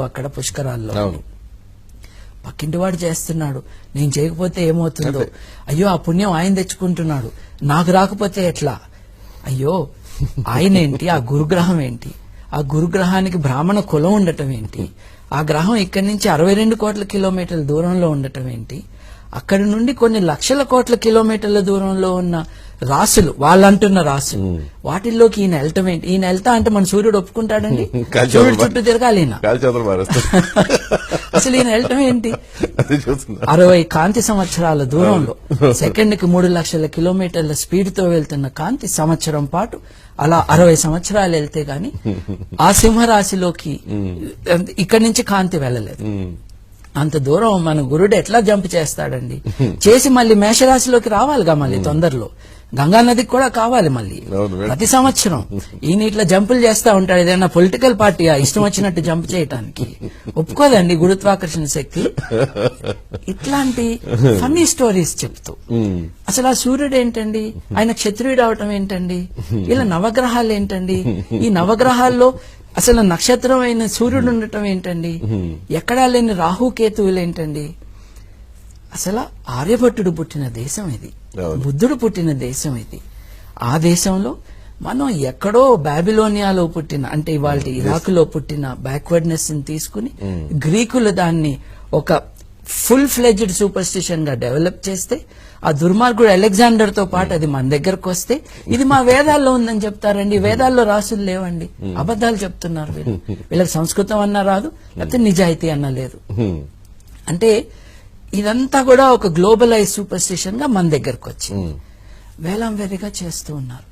అక్కడ పుష్కరాల్లో. పక్కింటి వాడు చేస్తున్నాడు, నేను చేయకపోతే ఏమవుతుందో, అయ్యో ఆ పుణ్యం ఆయన తెచ్చుకుంటున్నాడు, నాకు రాకపోతే ఎట్లా, అయ్యో ఆయన ఏంటి, ఆ గురుగ్రహం ఏంటి, ఆ గురుగ్రహానికి బ్రాహ్మణ కులం ఉండటం ఏంటి, ఆ గ్రహం ఇక్కడి నుంచి 62 కోట్ల కిలోమీటర్ల దూరంలో ఉండటం ఏంటి, అక్కడి నుండి కొన్ని లక్షల కోట్ల కిలోమీటర్ల దూరంలో ఉన్న రాసులు, వాళ్ళంటున్న రాసులు, వాటిల్లోకి ఈయన వెళ్ళటం ఏంటి, ఈయన వెళ్తా అంటే మన సూర్యుడు ఒప్పుకుంటాడండి, సూర్యుడు చుట్టూ తిరగాలి ఈయన. అసలు ఈయన వెళ్ళటం ఏంటి, 60 కాంతి సంవత్సరాల దూరంలో సెకండ్కి 3 లక్షల కిలోమీటర్ల స్పీడ్ తో వెళ్తున్న కాంతి సంవత్సరం పాటు అలా 60 సంవత్సరాలు వెళ్తే గాని ఆ సింహరాశిలోకి ఇక్కడి నుంచి కాంతి వెళ్ళలేదు. అంత దూరం మన గురుడు ఎట్లా జంప్ చేస్తాడండి, చేసి మళ్ళీ మేషరాశిలోకి రావాలిగా మళ్ళీ తొందరలో, గంగా నదికి కూడా కావాలి మళ్ళీ ప్రతి సంవత్సరం. ఈయన ఇట్లా జంపులు చేస్తా ఉంటాడు, ఏదైనా పొలిటికల్ పార్టీ ఇష్టం వచ్చినట్టు జంప్ చేయటానికి ఒప్పుకోదండి గురుత్వాకర్షణ శక్తి. ఇట్లాంటి ఫన్నీ స్టోరీస్ చెప్తూ అసలు ఆ సూర్యుడు ఏంటండి, ఆయన క్షత్రియుడు అవటం ఏంటండి, ఇలా నవగ్రహాలు ఏంటండి, ఈ నవగ్రహాల్లో అసలు నక్షత్రం అయిన సూర్యుడు ఉండటం ఏంటండి, ఎక్కడా లేని రాహుకేతువులు ఏంటండి. అసలు ఆర్యభట్టుడు పుట్టిన దేశం ఇది, బుద్ధుడు పుట్టిన దేశం ఇది. ఆ దేశంలో మనం ఎక్కడో బాబిలోనియాలో పుట్టిన, అంటే ఇవాళ ఇరాకులో పుట్టిన బ్యాక్వర్డ్నెస్ ని తీసుకుని గ్రీకులు దాన్ని ఒక ఫుల్ ఫ్లెడ్జ్డ్ సూపర్ స్టిషన్ గా డెవలప్ చేస్తే, ఆ దుర్మార్గుడు అలెగ్జాండర్ తో పాటు అది మన దగ్గరకు వస్తే ఇది మా వేదాల్లో ఉందని చెప్తారండి. వేదాల్లో రాసులు లేవండి, అబద్ధాలు చెప్తున్నారు వీళ్ళు. వీళ్ళకి సంస్కృతం అన్నా రాదు, లేకపోతే నిజాయితీ అన్నా లేదు. అంటే ఇదంతా కూడా ఒక గ్లోబలైజ్ సూపర్ స్టిషన్ గా మన దగ్గరకు వచ్చింది, వేలం వెరిగా చేస్తూ ఉన్నారు.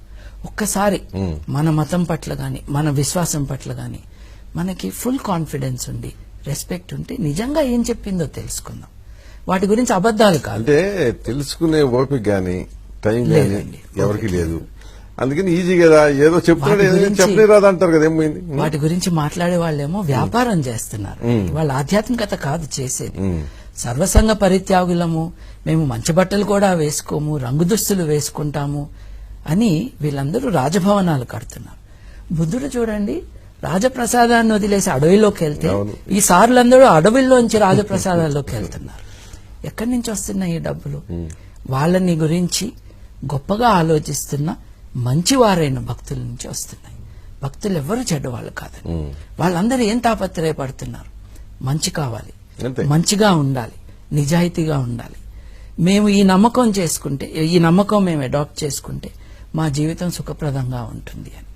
ఒక్కసారి మన మతం పట్ల గాని మన విశ్వాసం పట్ల గాని మనకి ఫుల్ కాన్ఫిడెన్స్ ఉండి రెస్పెక్ట్ ఉంటే నిజంగా ఏం చెప్పిందో తెలుసుకుందాం. వాటి గురించి అబద్ధాలు కాదు, అంటే తెలుసుకునే ఓపిక గాని టైం గాని ఎవరికి లేదు. అందుకని ఈజీ కదా, ఏదో చెప్పనే రాదంటారు కదా, ఏమైంది. వాటి గురించి మాట్లాడే వాళ్ళేమో వ్యాపారం చేస్తున్నారు, వాళ్ళ ఆధ్యాత్మికత కాదు చేసేది. సర్వసంగ పరిత్యాగులము, మేము మంచి బట్టలు కూడా వేసుకోము, రంగు దుస్తులు వేసుకుంటాము అని వీళ్ళందరూ రాజభవనాలు కడుతున్నారు. బుద్ధుడు చూడండి, రాజప్రసాదాన్ని వదిలేసి అడవిలోకి వెళ్తే ఈ సార్లందరూ అడవిలోంచి రాజప్రసాదాల్లోకి వెళ్తున్నారు. ఎక్కడి నుంచి వస్తున్నాయి ఈ డబ్బులు? వాళ్ళని గురించి గొప్పగా ఆలోచిస్తున్న మంచివారైన భక్తుల నుంచి వస్తున్నాయి. భక్తులు ఎవరు చెడ్డవాళ్ళు కాదని, వాళ్ళందరూ ఏం తాపత్రయపడుతున్నారు, మంచి కావాలి, మంచిగా ఉండాలి, నిజాయితీగా ఉండాలి. మేము ఈ నమ్మకం చేసుకుంటే, ఈ నమ్మకం మేము అడాప్ట్ చేసుకుంటే మా జీవితం సుఖప్రదంగా ఉంటుంది అని.